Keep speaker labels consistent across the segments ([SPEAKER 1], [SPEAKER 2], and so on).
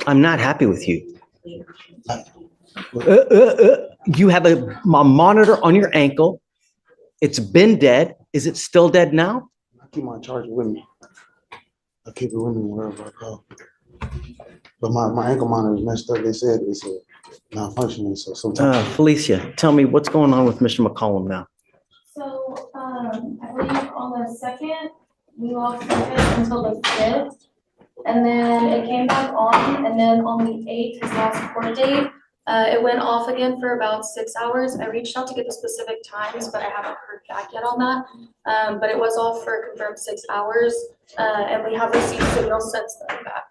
[SPEAKER 1] I'm not happy with you. You have a monitor on your ankle. It's been dead. Is it still dead now?
[SPEAKER 2] I keep my charger with me. I keep it with me wherever I go. But my ankle monitor is messed up. They said it's malfunctioning. So sometimes.
[SPEAKER 1] Felicia, tell me what's going on with Mr. McCollum now.
[SPEAKER 3] So I believe on the 2nd, we lost service until the 5th. And then it came back on, and then on the 8th, his last court date, it went off again for about 6 hours. I reached out to get the specific times, but I haven't heard back yet on that. But it was off for a confirmed 6 hours, and we have received signals since then back.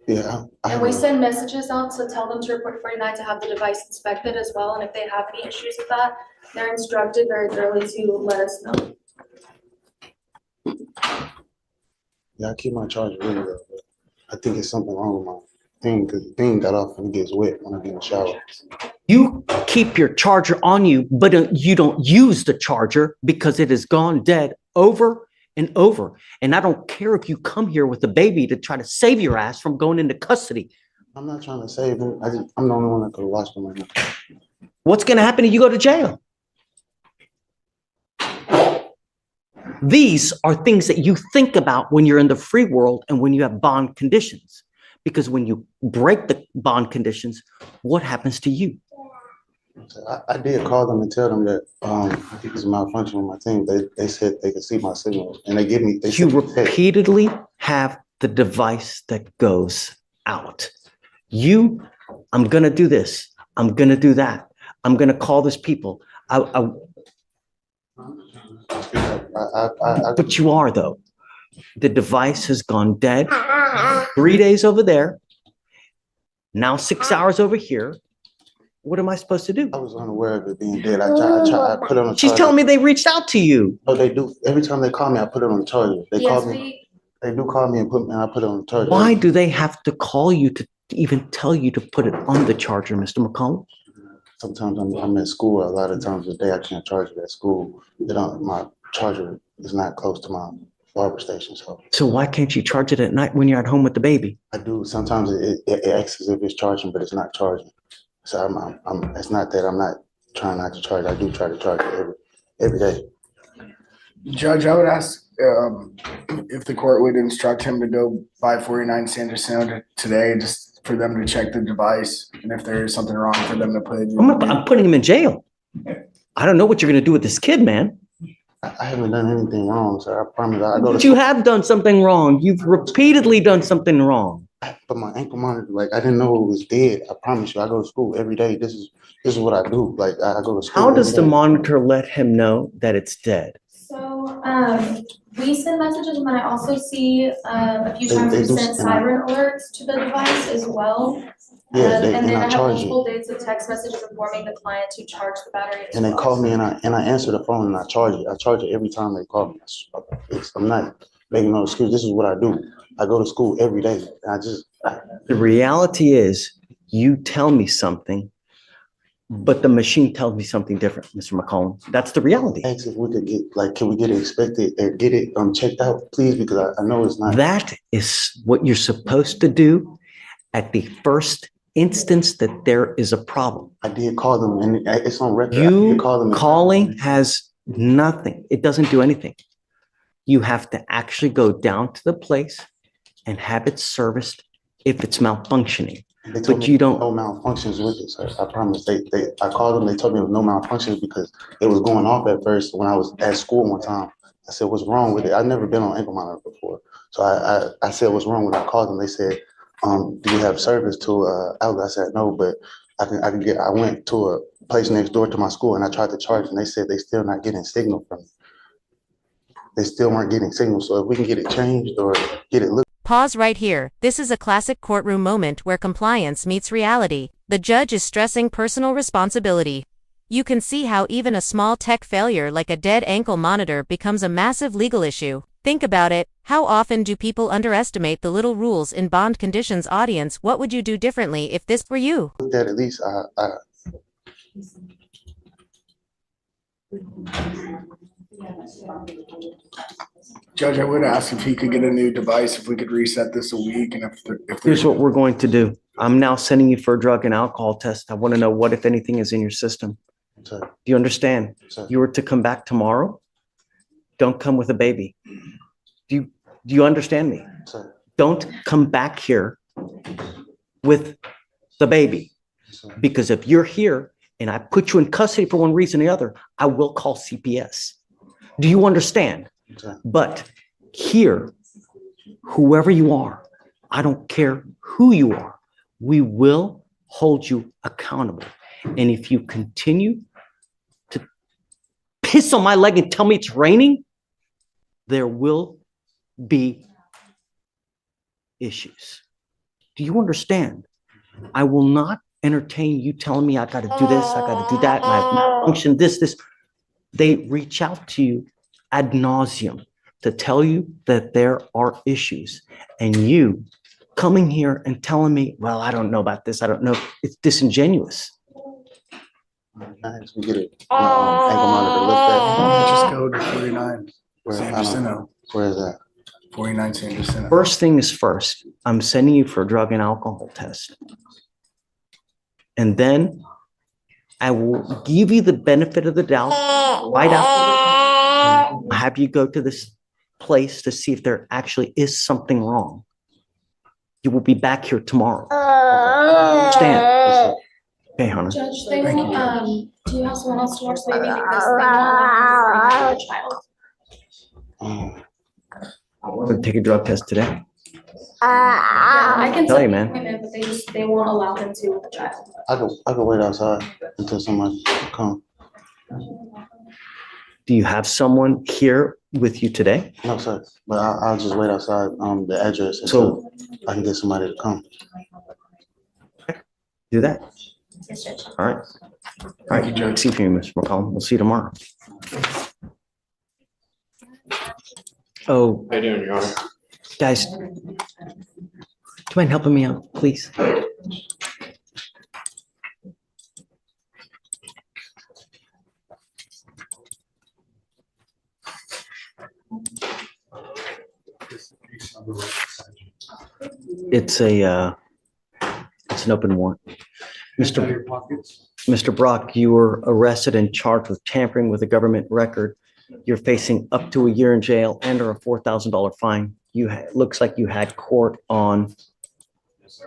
[SPEAKER 2] Yeah.
[SPEAKER 3] And we send messages out to tell them to report 49 to have the device inspected as well. And if they have any issues with that, they're instructed very thoroughly to let us know.
[SPEAKER 2] Yeah, I keep my charger with me though. I think it's something wrong with my thing because the thing got off and it gets wet when I get in the shower.
[SPEAKER 1] You keep your charger on you, but you don't use the charger because it has gone dead over and over. And I don't care if you come here with a baby to try to save your ass from going into custody.
[SPEAKER 2] I'm not trying to save him. I'm the only one that could watch him right now.
[SPEAKER 1] What's going to happen if you go to jail? These are things that you think about when you're in the free world and when you have bond conditions. Because when you break the bond conditions, what happens to you?
[SPEAKER 2] I did call them and tell them that I think it's a malfunction with my thing. They said they could see my signal and they give me.
[SPEAKER 1] You repeatedly have the device that goes out. I'm going to do this. I'm going to do that. I'm going to call these people. But you are, though. The device has gone dead. 3 days over there. Now 6 hours over here. What am I supposed to do?
[SPEAKER 2] I was unaware of it being dead. I put it on the charger.
[SPEAKER 1] She's telling me they reached out to you.
[SPEAKER 2] Oh, they do. Every time they call me, I put it on the charger. They call me. They do call me and I put it on the charger.
[SPEAKER 1] Why do they have to call you to even tell you to put it on the charger, Mr. McCollum?
[SPEAKER 2] Sometimes I'm at school. A lot of times a day I can't charge it at school. My charger is not close to my barber station. So
[SPEAKER 1] why can't you charge it at night when you're at home with the baby?
[SPEAKER 2] I do. Sometimes it acts as if it's charging, but it's not charging. So it's not that I'm not trying not to charge. I do try to charge it every day.
[SPEAKER 4] Judge, I would ask if the court would instruct him to go by 49 Sanders Sound today, just for them to check the device, and if there is something wrong, for them to put it in.
[SPEAKER 1] I'm putting him in jail. I don't know what you're going to do with this kid, man.
[SPEAKER 2] I haven't done anything wrong, sir. I promise.
[SPEAKER 1] But you have done something wrong. You've repeatedly done something wrong.
[SPEAKER 2] But my ankle monitor, I didn't know it was dead. I promise you, I go to school every day. This is what I do. I go to school.
[SPEAKER 1] How does the monitor let him know that it's dead?
[SPEAKER 3] So we send messages, and then I also see a few times we send siren alerts to the device as well.
[SPEAKER 2] Yeah,
[SPEAKER 3] and then I have multiple dates of text messages informing the client to charge the battery.
[SPEAKER 2] And they call me and I answer the phone and I charge it. I charge it every time they call me. I'm not making no excuse. This is what I do. I go to school every day.
[SPEAKER 1] The reality is you tell me something, but the machine tells me something different, Mr. McCollum. That's the reality.
[SPEAKER 2] Ask if we could get, can we get it inspected and get it checked out, please? Because I know it's not.
[SPEAKER 1] That is what you're supposed to do at the first instance that there is a problem.
[SPEAKER 2] I did call them and it's on record.
[SPEAKER 1] You calling has nothing. It doesn't do anything. You have to actually go down to the place and have it serviced if it's malfunctioning. But you don't.
[SPEAKER 2] No malfunctions with it, sir. I promise. I called them. They told me there was no malfunctions because it was going off at first. When I was at school one time, I said, "What's wrong with it?" I've never been on ankle monitor before, so I said, "What's wrong with it?" I called them. They said, "Do you have service to outlet?" I said, "No, but I can get." I went to a place next door to my school and I tried to charge, and they said they still not getting signal from me. They still weren't getting signal. So if we can get it changed or get it looked.
[SPEAKER 5] Pause right here. This is a classic courtroom moment where compliance meets reality. The judge is stressing personal responsibility. You can see how even a small tech failure like a dead ankle monitor becomes a massive legal issue. Think about it. How often do people underestimate the little rules in bond conditions? Audience, what would you do differently if this were you?
[SPEAKER 2] That at least
[SPEAKER 4] Judge, I would ask if he could get a new device, if we could reset this a week, and if
[SPEAKER 1] Here's what we're going to do. I'm now sending you for a drug and alcohol test. I want to know what, if anything, is in your system.
[SPEAKER 2] Sir,
[SPEAKER 1] Do you understand?
[SPEAKER 2] sir,
[SPEAKER 1] You were to come back tomorrow. Don't come with a baby. Do you understand me?
[SPEAKER 2] sir,
[SPEAKER 1] Don't come back here with the baby.
[SPEAKER 2] sir.
[SPEAKER 1] Because if you're here and I put you in custody for one reason or the other, I will call CPS. Do you understand?
[SPEAKER 2] Sir.
[SPEAKER 1] But here, whoever you are, I don't care who you are, we will hold you accountable. And if you continue to piss on my leg and tell me it's raining, there will be issues. Do you understand? I will not entertain you telling me I got to do this, I got to do that, and I've malfunctioned this. They reach out to you ad nauseum to tell you that there are issues. And you coming here and telling me, well, I don't know about this, I don't know, it's disingenuous.
[SPEAKER 2] We get it. Ankle monitor looked
[SPEAKER 4] just go to 49
[SPEAKER 2] at. Where,
[SPEAKER 4] San
[SPEAKER 2] I don't-
[SPEAKER 4] Jacinto.
[SPEAKER 2] where is that?
[SPEAKER 4] 49 San Jacinto.
[SPEAKER 1] First thing is first, I'm sending you for a drug and alcohol test. And then I will give you the benefit of the doubt right after. Have you go to this place to see if there actually is something wrong. You will be back here tomorrow. Understand? Okay, Hannah.
[SPEAKER 3] Judge, they
[SPEAKER 4] Thank you,
[SPEAKER 3] will, do you have someone else to watch the baby because they won't allow them to bring the child?
[SPEAKER 1] We'll take a drug test today.
[SPEAKER 3] Yeah, I can
[SPEAKER 1] Tell
[SPEAKER 3] set
[SPEAKER 1] you,
[SPEAKER 3] the
[SPEAKER 1] man.
[SPEAKER 3] appointment, but they won't allow them to with the child.
[SPEAKER 2] I could wait outside until somebody come.
[SPEAKER 1] Do you have someone here with you today?
[SPEAKER 2] No, sir, but I'll just wait outside, the address
[SPEAKER 1] So-
[SPEAKER 2] until I can get somebody to come.
[SPEAKER 1] Do that.
[SPEAKER 3] Yes, Judge.
[SPEAKER 1] All right. All right, Joe. See you, Mr. McCollum. We'll see you tomorrow. Oh,
[SPEAKER 6] How you doing, Your Honor?
[SPEAKER 1] guys, do you mind helping me out, please? It's an open warrant. Mr. Brock, you were arrested and charged with tampering with a government record. You're facing up to a year in jail and or a $4,000 fine. Looks like you had court on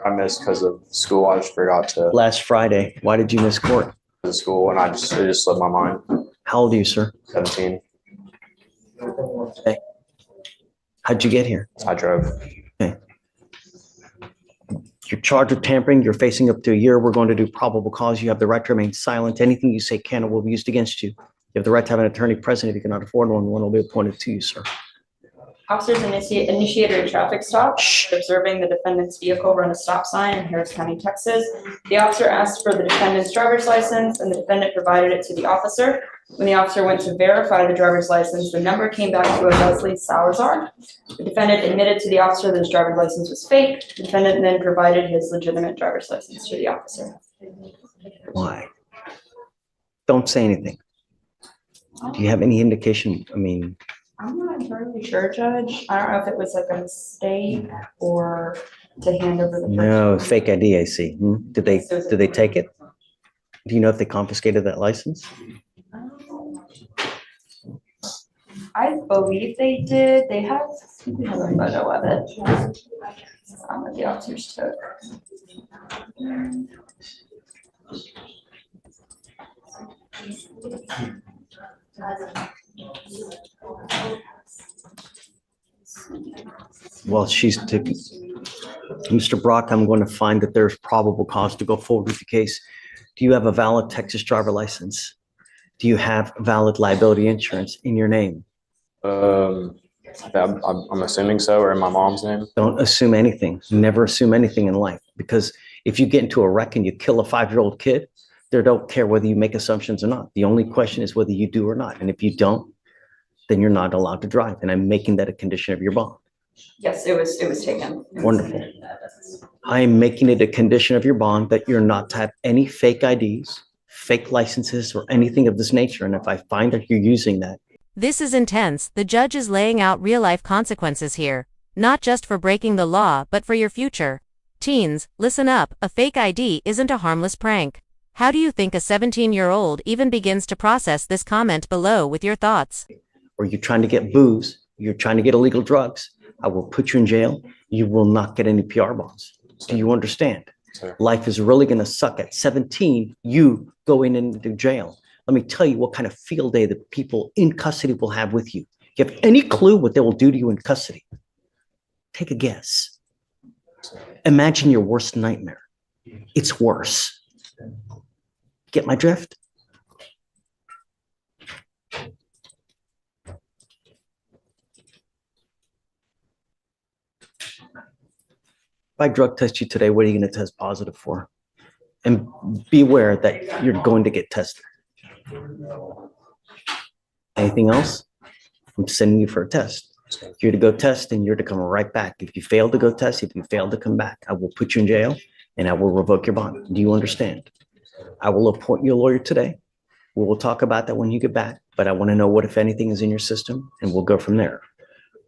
[SPEAKER 6] I missed because of school. I just forgot to
[SPEAKER 1] last Friday. Why did you miss court?
[SPEAKER 6] go to school and it just slipped my mind.
[SPEAKER 1] How old are you, sir?
[SPEAKER 6] 17.
[SPEAKER 1] How'd you get here?
[SPEAKER 6] I drove.
[SPEAKER 1] You're charged with tampering. You're facing up to a year. We're going to do probable cause. You have the right to remain silent. Anything you say can or will be used against you. You have the right to have an attorney present. If you cannot afford one will be appointed to you, sir.
[SPEAKER 7] Officers initiated a traffic stop, observing the defendant's vehicle run a stop sign in Harris County, Texas. The officer asked for the defendant's driver's license, and the defendant provided it to the officer. When the officer went to verify the driver's license, the number came back to a Leslie Salazar. The defendant admitted to the officer that his driver's license was fake. The defendant then provided his legitimate driver's license to the officer.
[SPEAKER 1] Why? Don't say anything. Do you have any indication? I mean,
[SPEAKER 7] I'm not entirely sure, Judge. I don't know if it was like a mistake or to hand over the.
[SPEAKER 1] no,
[SPEAKER 7] person.
[SPEAKER 1] fake ID, I see. Did they take it? Do you know if they confiscated that license?
[SPEAKER 7] I believe they did. They have a photo of it. That the officers took.
[SPEAKER 1] Well, Mr. Brock, I'm going to find that there's probable cause to go forward with the case. Do you have a valid Texas driver license? Do you have valid liability insurance in your name?
[SPEAKER 6] I'm assuming so, or in my mom's name.
[SPEAKER 1] Don't assume anything. Never assume anything in life, because if you get into a wreck and you kill a 5-year-old kid, they don't care whether you make assumptions or not. The only question is whether you do or not. And if you don't, then you're not allowed to drive. And I'm making that a condition of your bond.
[SPEAKER 7] Yes, it was taken.
[SPEAKER 1] Wonderful. I am making it a condition of your bond that you're not to have any fake IDs, fake licenses, or anything of this nature. And if I find that you're using that,
[SPEAKER 5] This is intense. The judge is laying out real-life consequences here, not just for breaking the law but for your future. Teens, listen up, a fake ID isn't a harmless prank. How do you think a 17-year-old even begins to process this comment below with your thoughts?
[SPEAKER 1] Or you're trying to get booze, you're trying to get illegal drugs, I will put you in jail. You will not get any PR bonds. Do you understand?
[SPEAKER 6] Sir.
[SPEAKER 1] Life is really going to suck. At 17, you going into jail. Let me tell you what kind of field day the people in custody will have with you. You have any clue what they will do to you in custody? Take a guess. Imagine your worst nightmare. It's worse. Get my drift? If I drug test you today, what are you going to test positive for? And beware that you're going to get tested. Anything else? I'm sending you for a test. You're to go test and you're to come right back. If you fail to go test, if you fail to come back, I will put you in jail and I will revoke your bond. Do you understand? I will appoint you a lawyer today. We will talk about that when you get back, but I want to know what, if anything, is in your system and we'll go from there.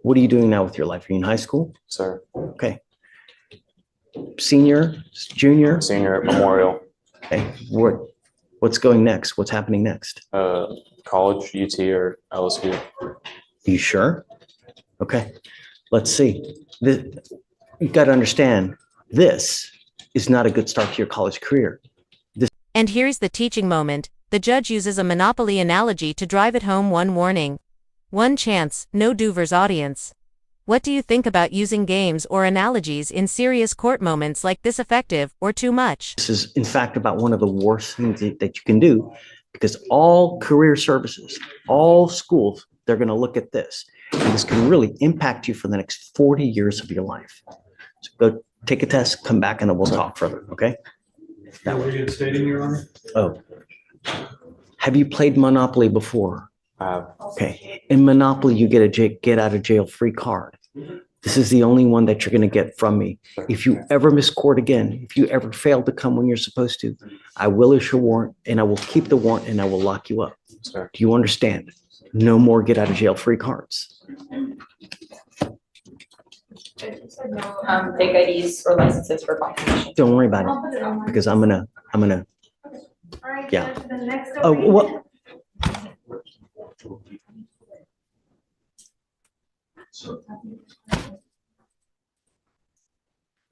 [SPEAKER 1] What are you doing now with your life? Are you in high school?
[SPEAKER 6] Sir.
[SPEAKER 1] Okay. Senior, junior?
[SPEAKER 6] Senior at Memorial.
[SPEAKER 1] Okay. What's going next? What's happening next?
[SPEAKER 6] College, UT or LSU.
[SPEAKER 1] You sure? Okay. Let's see. You got to understand, this is not a good start to your college career.
[SPEAKER 5] And here's the teaching moment. The judge uses a Monopoly analogy to drive it home. One warning. One chance, no doovers audience. What do you think about using games or analogies in serious court moments like this? Effective or too much?
[SPEAKER 1] This is, in fact, about one of the worst things that you can do, because all career services, all schools, they're going to look at this. And this can really impact you for the next 40 years of your life. So go take a test, come back, and then we'll talk further, okay?
[SPEAKER 8] That way. Stating, Your Honor.
[SPEAKER 1] Oh. Have you played Monopoly before? Okay. In Monopoly, you get a get out of jail free card. This is the only one that you're going to get from me. If you ever miss court again, if you ever fail to come when you're supposed to, I will issue a warrant and I will keep the warrant and I will lock you up.
[SPEAKER 6] Sir.
[SPEAKER 1] Do you understand? No more get out of jail free cards.
[SPEAKER 7] Fake IDs or licenses for confirmation.
[SPEAKER 1] Don't worry about it, because I'm gonna, yeah. Oh, what?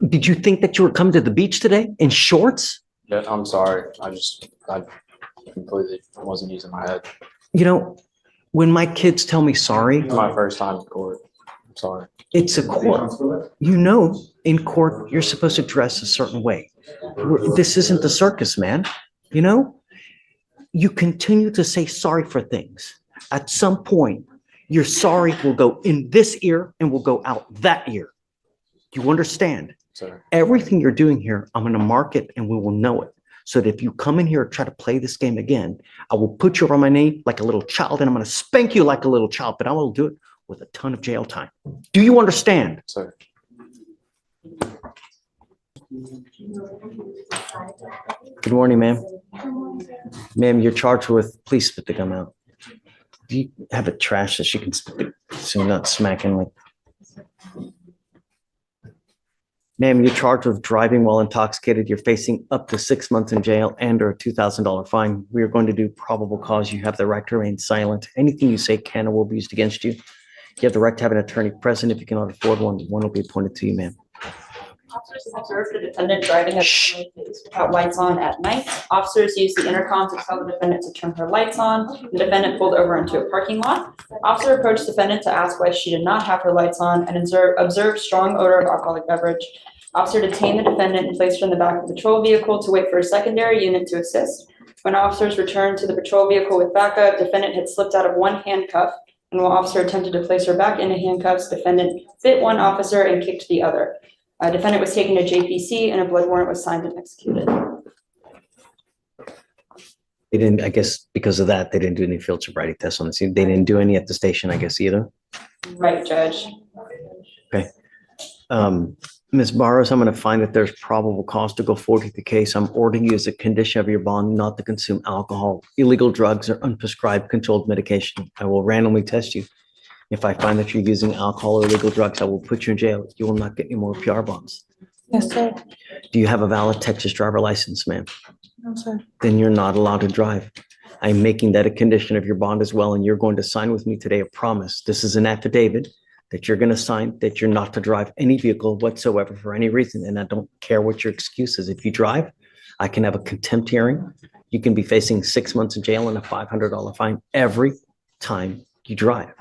[SPEAKER 1] Did you think that you were coming to the beach today in shorts?
[SPEAKER 6] Yeah, I'm sorry. I completely wasn't using my head.
[SPEAKER 1] You know, when my kids tell me sorry,
[SPEAKER 6] It's my first time in court. I'm sorry.
[SPEAKER 1] it's a court. You know, in court, you're supposed to dress a certain way. This isn't the circus, man. You know, you continue to say sorry for things. At some point, your sorry will go in this ear and will go out that ear. Do you understand?
[SPEAKER 6] Sir.
[SPEAKER 1] Everything you're doing here, I'm going to mark it and we will know it. So that if you come in here and try to play this game again, I will put you on my knee like a little child and I'm going to spank you like a little child, but I will do it with a ton of jail time. Do you understand?
[SPEAKER 6] Sir.
[SPEAKER 1] Good morning, ma'am. Ma'am, you're charged with, please spit the gum out. Do you have a trash that she can spit so you're not smacking like? Ma'am, you're charged with driving while intoxicated. You're facing up to 6 months in jail and or a $2,000 fine. We are going to do probable cause. You have the right to remain silent. Anything you say can or will be used against you. You have the right to have an attorney present. If you cannot afford one, one will be appointed to you, ma'am.
[SPEAKER 7] Officers observed the defendant driving a without lights on at night. Officers used the intercom to tell the defendant to turn her lights on. The defendant pulled over into a parking lot. Officer approached the defendant to ask why she did not have her lights on and observed strong odor of alcoholic beverage. Officer detained the defendant and placed her in the back of the patrol vehicle to wait for a secondary unit to assist. When officers returned to the patrol vehicle with backup, defendant had slipped out of one handcuff, and while officer attempted to place her back into handcuffs, defendant bit one officer and kicked the other. Defendant was taken to JPC and a blood warrant was signed and executed.
[SPEAKER 1] They didn't, I guess because of that, they didn't do any field sobriety tests on the scene. They didn't do any at the station, I guess, either.
[SPEAKER 7] Right, Judge.
[SPEAKER 1] Okay. Ms. Barros, I'm going to find that there's probable cause to go forward with the case. I'm ordering you as a condition of your bond not to consume alcohol, illegal drugs, or unprescribed controlled medication. I will randomly test you. If I find that you're using alcohol or illegal drugs, I will put you in jail. You will not get any more PR bonds.
[SPEAKER 9] Yes, sir.
[SPEAKER 1] Do you have a valid Texas driver license, ma'am?
[SPEAKER 9] No, sir.
[SPEAKER 1] Then you're not allowed to drive. I'm making that a condition of your bond as well, and you're going to sign with me today a promise. This is an affidavit that you're going to sign that you're not to drive any vehicle whatsoever for any reason, and I don't care what your excuse is. If you drive, I can have a contempt hearing. You can be facing 6 months in jail and a $500 fine every time you drive.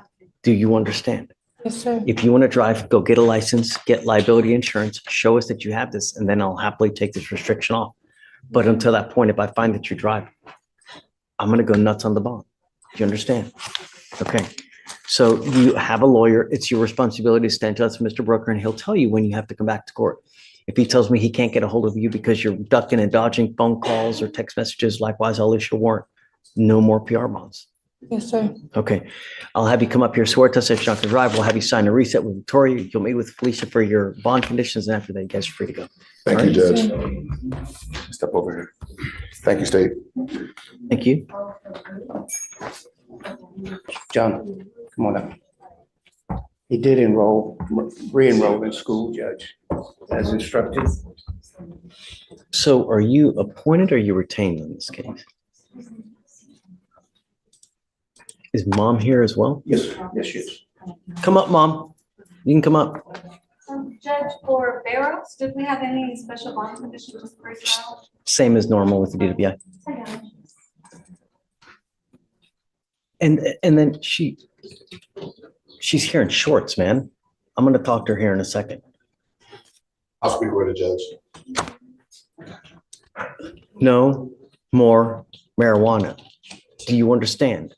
[SPEAKER 1] Do you understand?
[SPEAKER 9] Yes, sir.
[SPEAKER 1] If you want to drive, go get a license, get liability insurance, show us that you have this, and then I'll happily take this restriction off. But until that point, if I find that you drive, I'm going to go nuts on the bond. Do you understand? Okay. So you have a lawyer. It's your responsibility to stand to us, Mr. Brooker, and he'll tell you when you have to come back to court. If he tells me he can't get a hold of you because you're ducking and dodging phone calls or text messages, likewise, I'll issue a warrant. No more PR bonds.
[SPEAKER 9] Yes, sir.
[SPEAKER 1] Okay. I'll have you come up here, swear to us that you're not to drive. We'll have you sign a reset with Victoria. You'll meet with Felicia for your bond conditions, and after that, you guys are free to go.
[SPEAKER 10] Thank you,
[SPEAKER 1] All right.
[SPEAKER 10] Judge. Step over here. Thank you, State.
[SPEAKER 1] Thank you.
[SPEAKER 11] John, come on up. He did re-enroll in school, Judge, as instructed.
[SPEAKER 1] So are you appointed or are you retained in this case? Is mom here as well?
[SPEAKER 11] Yes, yes, yes.
[SPEAKER 1] Come up, mom. You can come up.
[SPEAKER 3] Judge, for Barrows, did we have any special bond conditions for his child?
[SPEAKER 1] Same as normal with the DWI. And then she's here in shorts, man. I'm gonna talk to her here in a second.
[SPEAKER 10] I'll speak with the judge.
[SPEAKER 1] No more marijuana. Do you understand?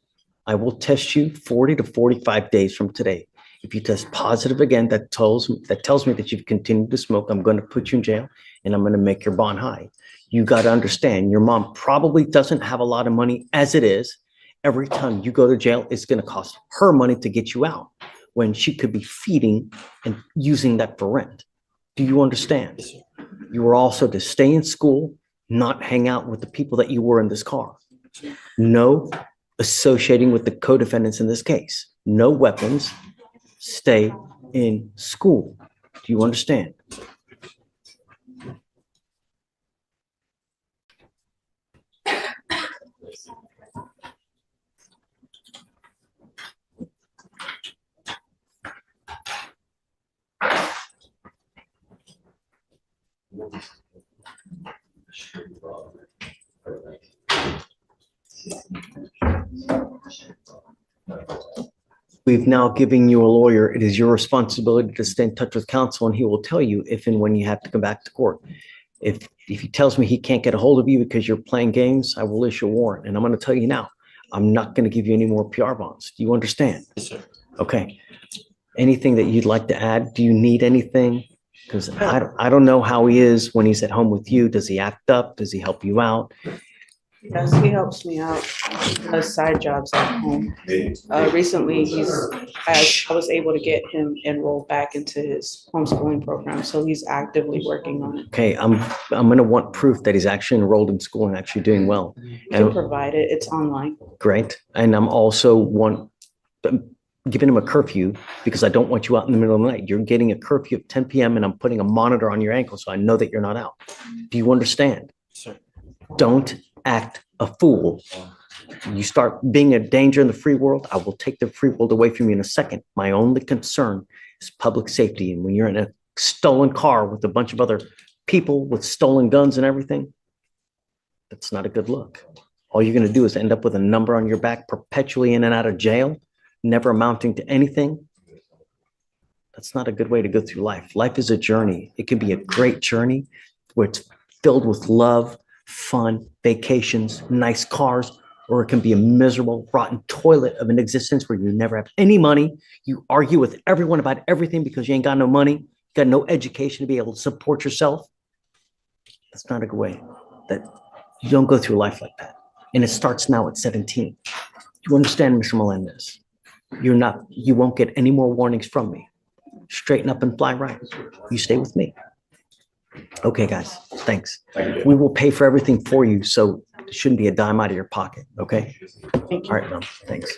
[SPEAKER 1] I will test you 40 to 45 days from today. If you test positive again, that tells me that you've continued to smoke. I'm going to put you in jail and I'm going to make your bond high. You got to understand, your mom probably doesn't have a lot of money as it is. Every time you go to jail, it's going to cost her money to get you out when she could be feeding and using that for rent. Do you understand? You are also to stay in school, not hang out with the people that you were in this car. No associating with the co-defendants in this case. No weapons. Stay in school. Do you understand? We've now given you a lawyer. It is your responsibility to stay in touch with counsel, and he will tell you if and when you have to come back to court. If he tells me he can't get a hold of you because you're playing games, I will issue a warrant. And I'm going to tell you now, I'm not going to give you any more PR bonds. Do you understand?
[SPEAKER 11] Yes, sir.
[SPEAKER 1] Okay. Anything that you'd like to add? Do you need anything? Because I don't know how he is when he's at home with you. Does he act up? Does he help you out?
[SPEAKER 9] Yes, he helps me out. He does side jobs at home. Recently, I was able to get him enrolled back into his homeschooling program, so he's actively working on it.
[SPEAKER 1] Okay, I'm going to want proof that he's actually enrolled in school and actually doing well.
[SPEAKER 9] You can
[SPEAKER 1] And
[SPEAKER 9] provide it. It's online.
[SPEAKER 1] great. And I'm also giving him a curfew because I don't want you out in the middle of the night. You're getting a curfew at 10 p.m. and I'm putting a monitor on your ankle so I know that you're not out. Do you understand?
[SPEAKER 11] Sir.
[SPEAKER 1] Don't act a fool. You start being a danger in the free world, I will take the free world away from you in a second. My only concern is public safety. And when you're in a stolen car with a bunch of other people with stolen guns and everything, that's not a good look. All you're going to do is end up with a number on your back, perpetually in and out of jail, never amounting to anything. That's not a good way to go through life. Life is a journey. It can be a great journey where it's filled with love, fun, vacations, nice cars, or it can be a miserable, rotten toilet of an existence where you never have any money. You argue with everyone about everything because you ain't got no money, got no education to be able to support yourself. That's not a good way. That you don't go through life like that. And it starts now at 17. You understand, Mr. Melendez? You won't get any more warnings from me. straighten up and fly right. You stay with me. Okay, guys, thanks.
[SPEAKER 10] Thank you.
[SPEAKER 1] We will pay for everything for you, so it shouldn't be a dime out of your pocket, okay?
[SPEAKER 9] Thank you.
[SPEAKER 1] All right, Mom, thanks.